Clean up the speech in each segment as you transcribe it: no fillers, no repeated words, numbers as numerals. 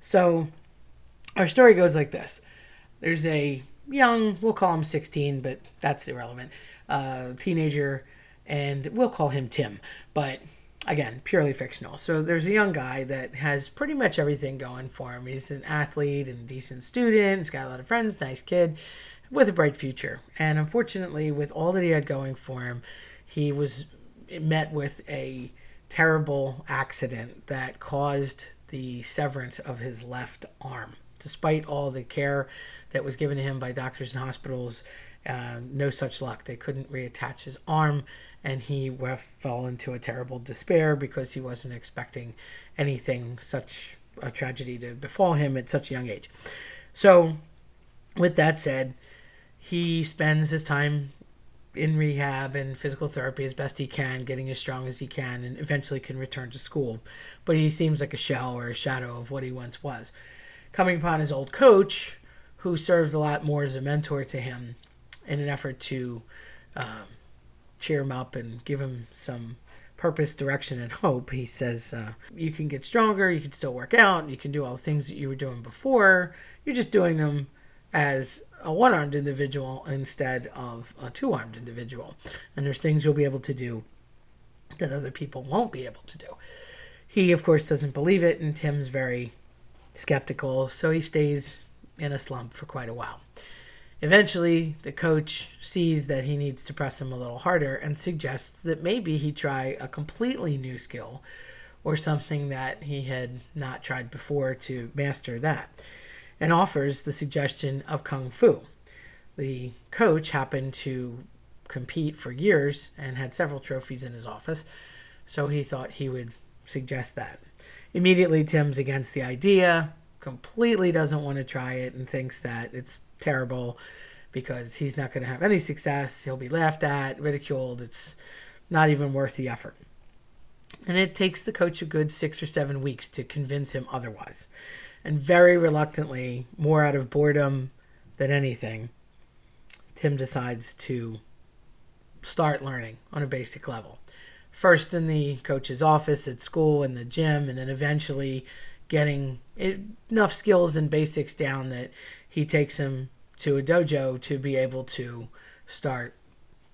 So our story goes like this. There's a young, we'll call him 16, but that's irrelevant, teenager, and we'll call him Tim. But again, purely fictional. So there's a young guy that has pretty much everything going for him. He's an athlete and a decent student. He's got a lot of friends, nice kid with a bright future. And unfortunately, with all that he had going for him, he was met with a terrible accident that caused the severance of his left arm. Despite all the care that was given to him by doctors and hospitals, no such luck. They couldn't reattach his arm, and he fell into a terrible despair because he wasn't expecting anything such a tragedy to befall him at such a young age. So, with that said, he spends his time in rehab and physical therapy as best he can, getting as strong as he can, and eventually can return to school. But he seems like a shell or a shadow of what he once was. Coming upon his old coach, who served a lot more as a mentor to him in an effort to cheer him up and give him some purpose, direction, and hope, he says, you can get stronger, you can still work out, you can do all the things that you were doing before. You're just doing them as a one-armed individual instead of a two-armed individual. And there's things you'll be able to do that other people won't be able to do. He, of course, doesn't believe it, and Tim's very skeptical, so he stays in a slump for quite a while. Eventually, the coach sees that he needs to press him a little harder and suggests that maybe he try a completely new skill or something that he had not tried before to master that, and offers the suggestion of Kung Fu. The coach happened to compete for years and had several trophies in his office, so he thought he would suggest that. Immediately, Tim's against the idea, completely doesn't want to try it, and thinks that it's terrible because he's not going to have any success. He'll be laughed at, ridiculed. It's not even worth the effort. And it takes the coach a good 6 or 7 weeks to convince him otherwise. And very reluctantly, more out of boredom than anything, Tim decides to start learning on a basic level. First in the coach's office at school and the gym, and then eventually getting enough skills and basics down that he takes him to a dojo to be able to start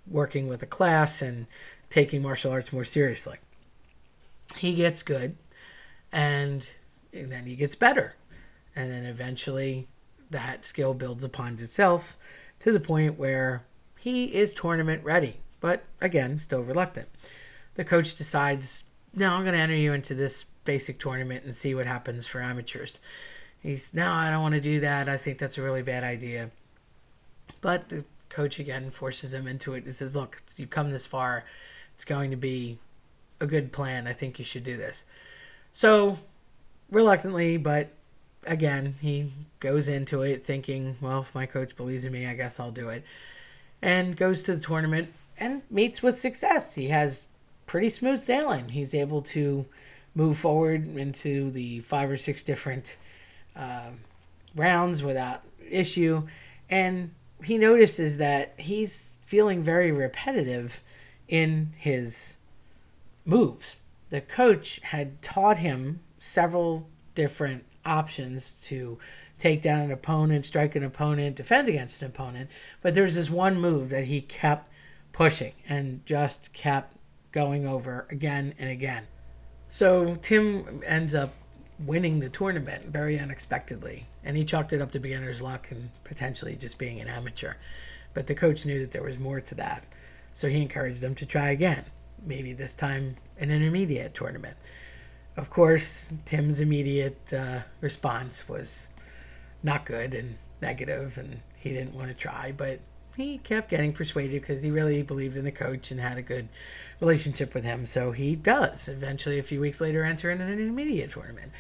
working with a class and taking martial arts more seriously. He gets good, and then he gets better. And then eventually that skill builds upon itself to the point where he is tournament ready, but again, still reluctant. The coach decides, no, I'm going to enter you into this basic tournament and see what happens for amateurs. No, I don't want to do that. I think that's a really bad idea. But the coach again forces him into it and says, look, you've come this far. It's going to be a good plan. I think you should do this. So, reluctantly, but again, he goes into it thinking, well, if my coach believes in me, I guess I'll do it. And goes to the tournament and meets with success. He has pretty smooth sailing. He's able to move forward into the 5 or 6 different rounds without issue. And he notices that he's feeling very repetitive in his moves. The coach had taught him several different options to take down an opponent, strike an opponent, defend against an opponent. But there's this one move that he kept pushing and just kept going over again and again. So Tim ends up winning the tournament very unexpectedly, and he chalked it up to beginner's luck and potentially just being an amateur. But the coach knew that there was more to that, so he encouraged him to try again, maybe this time an intermediate tournament. Of course, Tim's immediate response was not good and negative, and he didn't want to try, but he kept getting persuaded because he really believed in the coach and had a good relationship with him. So he does eventually, a few weeks later, enter in an intermediate tournament.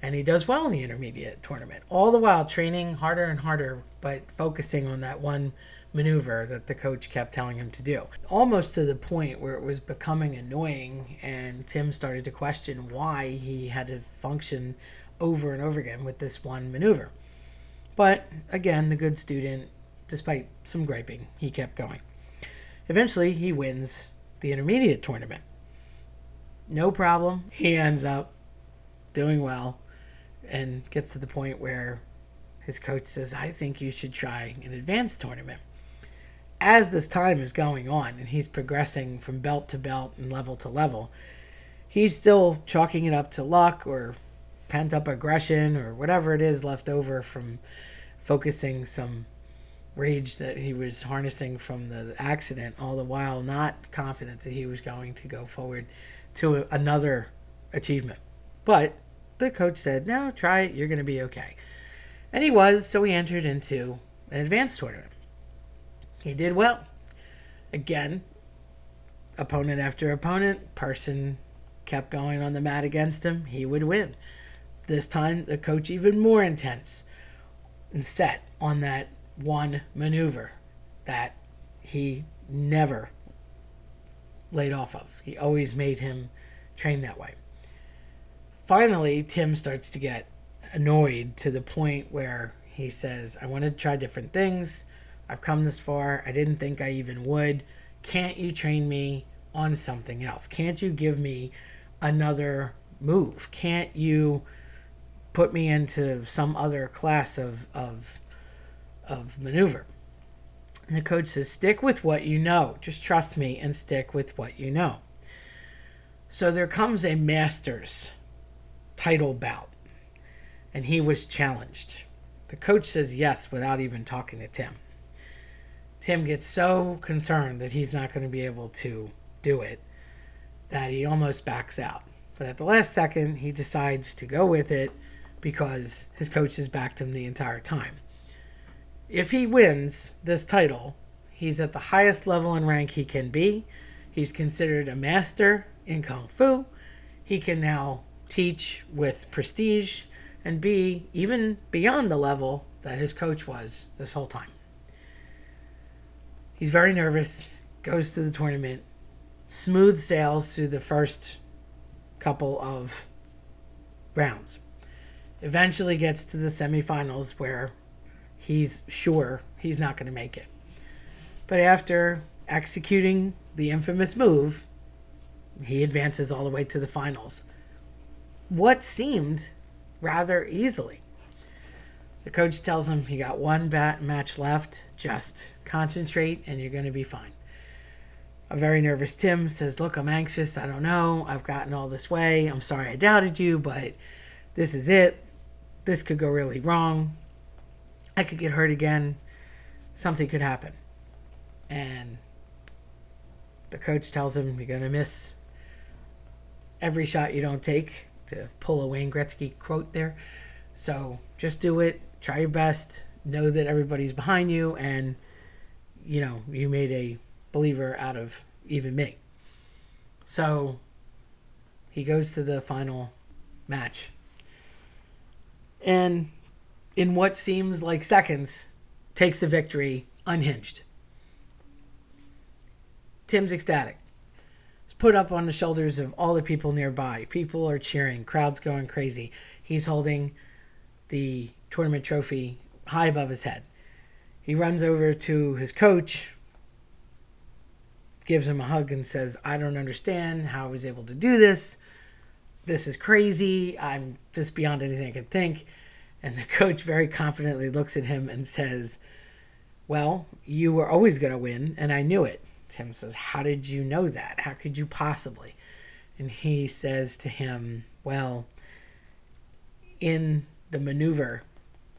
And he does well in the intermediate tournament, all the while training harder and harder, but focusing on that one maneuver that the coach kept telling him to do. Almost to the point where it was becoming annoying, and Tim started to question why he had to function over and over again with this one maneuver. But again, the good student, despite some griping, he kept going. Eventually, he wins the intermediate tournament. No problem. He ends up doing well, and gets to the point where his coach says, I think you should try an advanced tournament. As this time is going on and he's progressing from belt to belt and level to level, he's still chalking it up to luck or pent up aggression or whatever it is left over from focusing some rage that he was harnessing from the accident, all the while not confident that he was going to go forward to another achievement. But the coach said, no, try it, you're going to be okay. And he was, so he entered into an advanced tournament. He did well. Again, opponent after opponent, person kept going on the mat against him, he would win. This time, the coach even more intense and set on that one maneuver that he never laid off of. He always made him train that way. Finally, Tim starts to get annoyed to the point where he says, I want to try different things. I've come this far. I didn't think I even would. Can't you train me on something else? Can't you give me another move? Can't you put me into some other class of maneuver? And the coach says, stick with what you know. Just trust me and stick with what you know. So there comes a Masters title bout, and he was challenged. The coach says yes without even talking to Tim. Tim gets so concerned that he's not going to be able to do it that he almost backs out. But at the last second, he decides to go with it because his coach has backed him the entire time. If he wins this title, he's at the highest level and rank he can be. He's considered a master in Kung Fu. He can now teach with prestige and be even beyond the level that his coach was this whole time. He's very nervous, goes to the tournament, smooth sails through the first couple of rounds. Eventually gets to the semifinals where he's sure he's not going to make it. But after executing the infamous move, he advances all the way to the finals. What seemed rather easily. The coach tells him he got one match left. Just concentrate and you're going to be fine. A very nervous Tim says, look, I'm anxious. I don't know. I've gotten all this way. I'm sorry I doubted you, but this is it. This could go really wrong. I could get hurt again. Something could happen. And the coach tells him, you're going to miss every shot you don't take, to pull a Wayne Gretzky quote there. So just do it. Try your best. Know that everybody's behind you. And, you know, you made a believer out of even me. So he goes to the final match. And in what seems like seconds, takes the victory unhinged. Tim's ecstatic. He's put up on the shoulders of all the people nearby. People are cheering. Crowd's going crazy. He's holding the tournament trophy high above his head. He runs over to his coach, gives him a hug and says, I don't understand how I was able to do this. This is crazy. I'm just beyond anything I could think. And the coach very confidently looks at him and says, well, you were always going to win, and I knew it. Tim says, how did you know that? How could you possibly? And he says to him, well, in the maneuver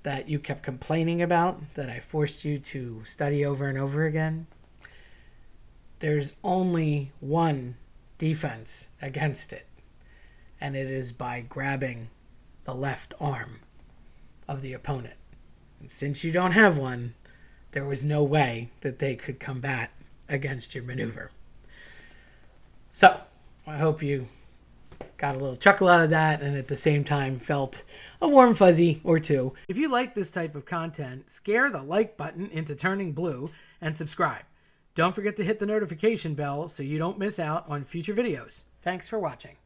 that you kept complaining about, that I forced you to study over and over again, there's only one defense against it, and it is by grabbing the left arm of the opponent. And since you don't have one, there was no way that they could combat against your maneuver. So, I hope you got a little chuckle out of that and at the same time felt a warm fuzzy or two. If you like this type of content, scare the like button into turning blue and subscribe. Don't forget to hit the notification bell so you don't miss out on future videos. Thanks for watching.